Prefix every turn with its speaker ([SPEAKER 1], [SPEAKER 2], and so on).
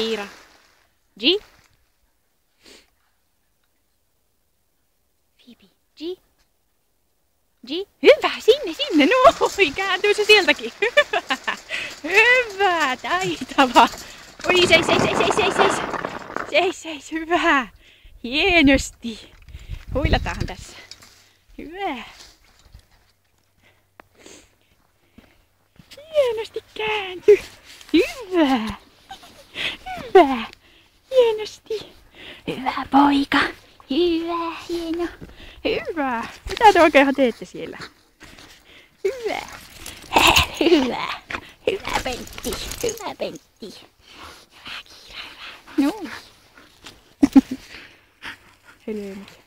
[SPEAKER 1] Kiira. G. Phoebe. G. G. Hyvä, sinne. Noin, kääntyy se sieltäkin. Hyvä, taitava. Oi, seis, hyvä. Hienosti. Huilataan tässä. Hyvä. Hienosti käänty. Hyvä. Hienosti. Hyvä poika. Hyvä, hieno. Hyvä. Mitä te oikein teette siellä? Hyvä. Hyvä Pentti. Hyvä Kiira, hyvä. Noin. Helmet.